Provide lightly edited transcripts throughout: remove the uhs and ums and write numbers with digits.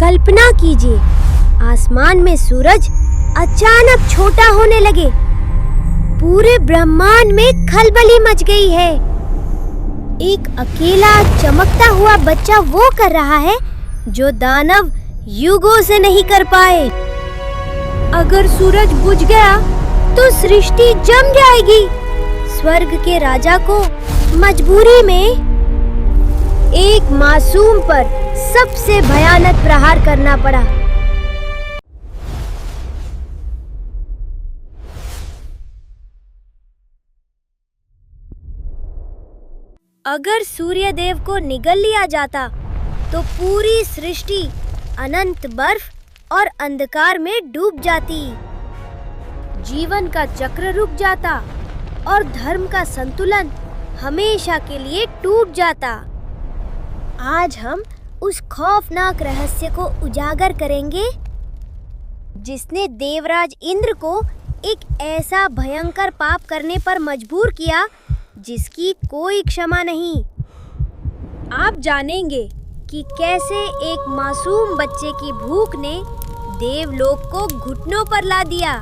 कल्पना कीजिए, आसमान में सूरज अचानक छोटा होने लगे। पूरे ब्रह्मांड में खलबली मच गई है। एक अकेला चमकता हुआ बच्चा वो कर रहा है जो दानव युगों से नहीं कर पाए। अगर सूरज बुझ गया तो सृष्टि जम जाएगी। स्वर्ग के राजा को मजबूरी में एक मासूम पर सबसे भयानक प्रहार करना पड़ा। अगर सूर्यदेव को निगल लिया जाता तो पूरी सृष्टि अनंत बर्फ और अंधकार में डूब जाती। जीवन का चक्र रुक जाता और धर्म का संतुलन हमेशा के लिए टूट जाता। आज हम उस खौफनाक रहस्य को उजागर करेंगे जिसने देवराज इंद्र को एक ऐसा भयंकर पाप करने पर मजबूर किया जिसकी कोई क्षमा नहीं। आप जानेंगे कि कैसे एक मासूम बच्चे की भूख ने देवलोक को घुटनों पर ला दिया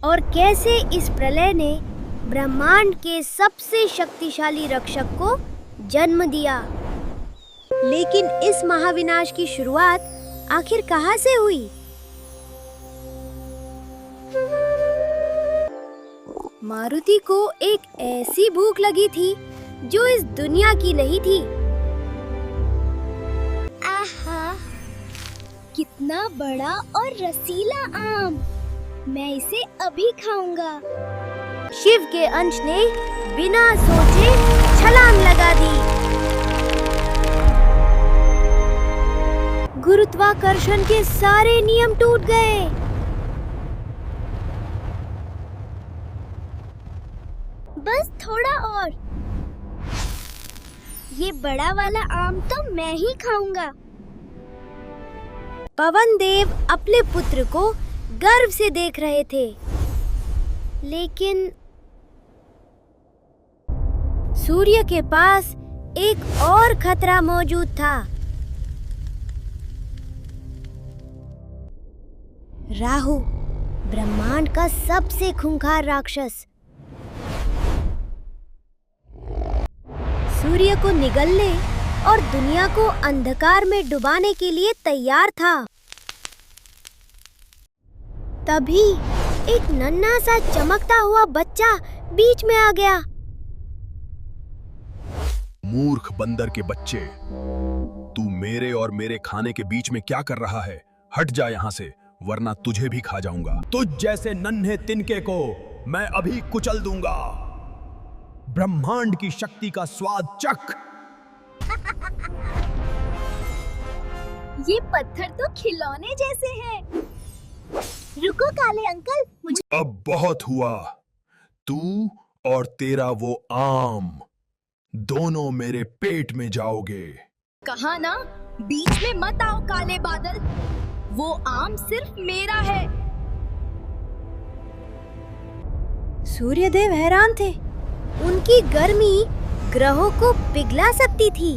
और कैसे इस प्रलय ने ब्रह्मांड के सबसे शक्तिशाली रक्षक को जन्म दिया। लेकिन इस महाविनाश की शुरुआत आखिर कहाँ से हुई? मारुति को एक ऐसी भूख लगी थी जो इस दुनिया की नहीं थी। आहा, कितना बड़ा और रसीला आम! मैं इसे अभी खाऊंगा। शिव के अंश ने बिना सोचे छलांग लगा दी। गुरुत्वाकर्षण के सारे नियम टूट गए। बस थोड़ा और। ये बड़ा वाला आम तो मैं ही खाऊंगा। पवन देव अपने पुत्र को गर्व से देख रहे थे, लेकिन सूर्य के पास एक और खतरा मौजूद था। राहु, ब्रह्मांड का सबसे खूंखार राक्षस, सूर्य को निगलने और दुनिया को अंधकार में डुबाने के लिए तैयार था। तभी एक नन्हा सा चमकता हुआ बच्चा बीच में आ गया। मूर्ख बंदर के बच्चे, तू मेरे और मेरे खाने के बीच में क्या कर रहा है? हट जा यहाँ से, वरना तुझे भी खा जाऊंगा। तुझ जैसे नन्हे तिनके को मैं अभी कुचल दूंगा। ब्रह्मांड की शक्ति का स्वाद चख। ये पत्थर तो खिलौने जैसे हैं। रुको काले अंकल, मुझे अब बहुत हुआ। तू और तेरा वो आम दोनों मेरे पेट में जाओगे। कहा ना, बीच में मत आओ काले बादल। वो आम सिर्फ मेरा है। सूर्यदेव हैरान थे। उनकी गर्मी ग्रहों को पिघला सकती थी,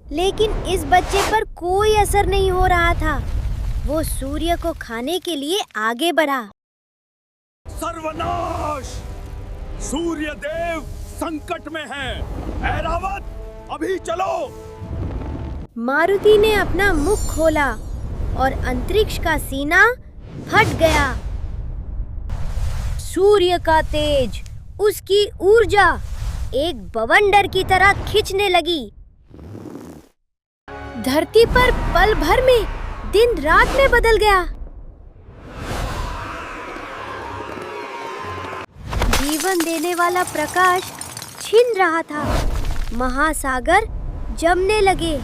लेकिन इस बच्चे पर कोई असर नहीं हो रहा था। वो सूर्य को खाने के लिए आगे बढ़ा। सर्वनाश! सूर्यदेव संकट में है। ऐरावत, अभी चलो। मारुति ने अपना मुख खोला और अंतरिक्ष का सीना फट गया। सूर्य का तेज, उसकी ऊर्जा एक बवंडर की तरह खींचने लगी। धरती पर पल भर में दिन रात में बदल गया। जीवन देने वाला प्रकाश छिन रहा था। महासागर जमने लगे।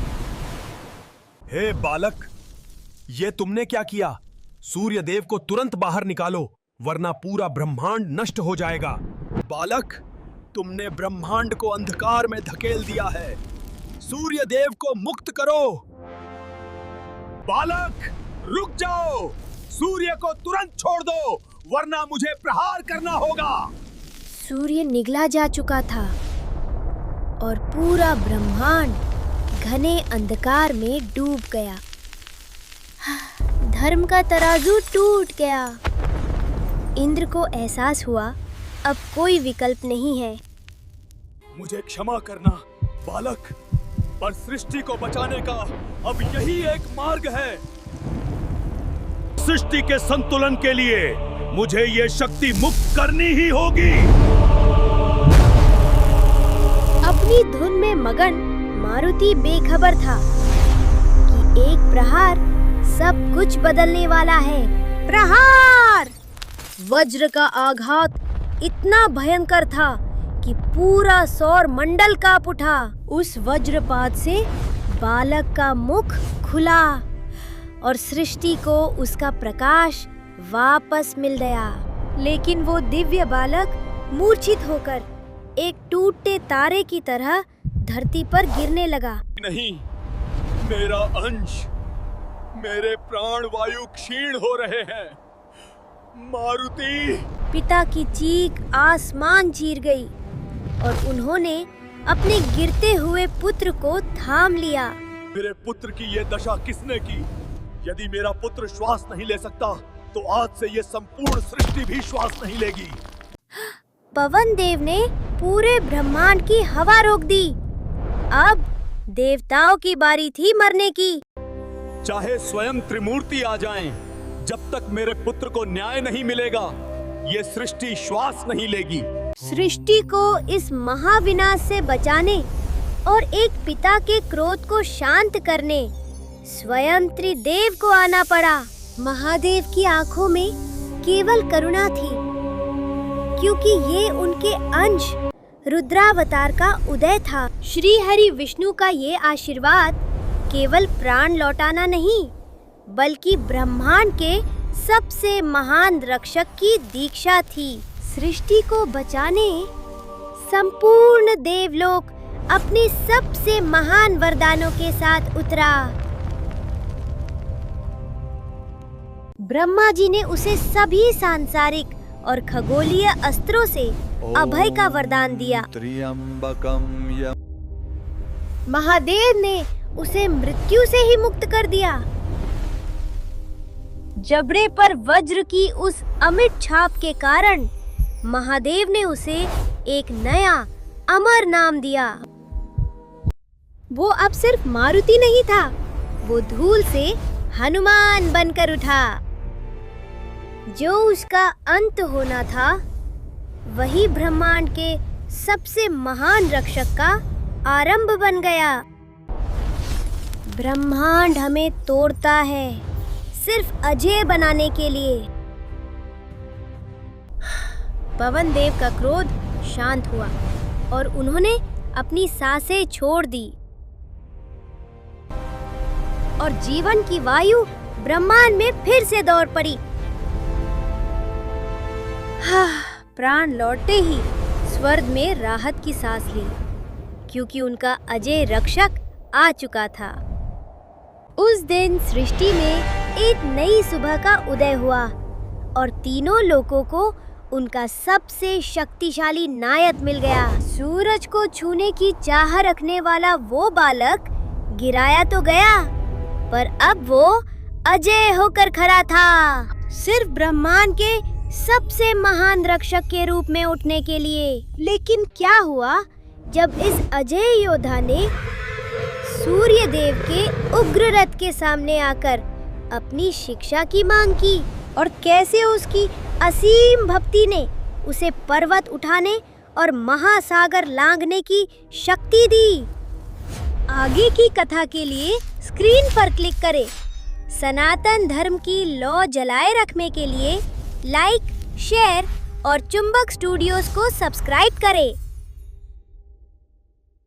हे बालक, ये तुमने क्या किया? सूर्यदेव को तुरंत बाहर निकालो, वरना पूरा ब्रह्मांड नष्ट हो जाएगा। बालक, तुमने ब्रह्मांड को अंधकार में धकेल दिया है। सूर्यदेव को मुक्त करो। बालक, रुक जाओ। सूर्य को तुरंत छोड़ दो, वरना मुझे प्रहार करना होगा। सूर्य निगला जा चुका था और पूरा ब्रह्मांड घने अंधकार में डूब गया। धर्म का तराजू टूट गया। इंद्र को एहसास हुआ अब कोई विकल्प नहीं है। मुझे क्षमा करना बालक, पर सृष्टि को बचाने का अब यही एक मार्ग है। सृष्टि के संतुलन के लिए मुझे ये शक्ति मुक्त करनी ही होगी। अपनी धुन में मगन मारुति बेखबर था कि एक प्रहार सब कुछ बदलने वाला है। प्रहार! वज्र का आघात इतना भयंकर था कि पूरा सौर मंडल कांप उठा। उस वज्रपात से बालक का मुख खुला और सृष्टि को उसका प्रकाश वापस मिल गया। लेकिन वो दिव्य बालक मूर्छित होकर एक टूटे तारे की तरह धरती पर गिरने लगा। नहीं, मेरा अंश, मेरे प्राण वायु क्षीण हो रहे हैं। मारुति! पिता की चीख आसमान चीर गई और उन्होंने अपने गिरते हुए पुत्र को थाम लिया। मेरे पुत्र की ये दशा किसने की? यदि मेरा पुत्र श्वास नहीं ले सकता तो आज से ये संपूर्ण सृष्टि भी श्वास नहीं लेगी। पवन देव ने पूरे ब्रह्मांड की हवा रोक दी। अब देवताओं की बारी थी मरने की। चाहे स्वयं त्रिमूर्ति आ जाएं, जब तक मेरे पुत्र को न्याय नहीं मिलेगा ये सृष्टि श्वास नहीं लेगी। सृष्टि को इस महाविनाश से बचाने और एक पिता के क्रोध को शांत करने स्वयं त्रिदेव को आना पड़ा। महादेव की आंखों में केवल करुणा थी, क्योंकि ये उनके अंश रुद्रावतार का उदय था। श्री हरि विष्णु का ये आशीर्वाद केवल प्राण लौटाना नहीं, बल्कि ब्रह्मांड के सबसे महान रक्षक की दीक्षा थी। सृष्टि को बचाने संपूर्ण देवलोक अपने सबसे महान वरदानों के साथ उतरा। ब्रह्मा जी ने उसे सभी सांसारिक और खगोलीय अस्त्रों से अभय का वरदान दिया। महादेव ने उसे मृत्यु से ही मुक्त कर दिया। जबड़े पर वज्र की उस अमिट छाप के कारण महादेव ने उसे एक नया अमर नाम दिया। वो अब सिर्फ मारुति नहीं था, वो धूल से हनुमान बनकर उठा। जो उसका अंत होना था, वही ब्रह्मांड के सबसे महान रक्षक का आरंभ बन गया। ब्रह्मांड हमें तोड़ता है सिर्फ अजय बनाने के लिए। पवन देव का क्रोध शांत हुआ और उन्होंने अपनी सांसें छोड़ दी और जीवन की वायु ब्रह्मांड में फिर से दौड़ पड़ी। प्राण लौटते ही स्वर्ग में राहत की सांस ली, क्योंकि उनका अजय रक्षक आ चुका था। उस दिन सृष्टि में एक नई सुबह का उदय हुआ और तीनों लोगों को उनका सबसे शक्तिशाली नायक मिल गया। सूरज को छूने की चाह रखने वाला वो बालक गिराया तो गया, पर अब वो अजय होकर खड़ा था, सिर्फ ब्रह्मांड के सबसे महान रक्षक के रूप में उठने के लिए। लेकिन क्या हुआ जब इस अजय योद्धा ने सूर्य देव के उग्र रथ के सामने आकर अपनी शिक्षा की मांग की, और कैसे उसकी असीम भक्ति ने उसे पर्वत उठाने और महासागर लांघने की शक्ति दी। आगे की कथा के लिए स्क्रीन पर क्लिक करें। सनातन धर्म की लौ जलाए रखने के लिए लाइक, शेयर और चुंबक स्टूडियोज को सब्सक्राइब करें।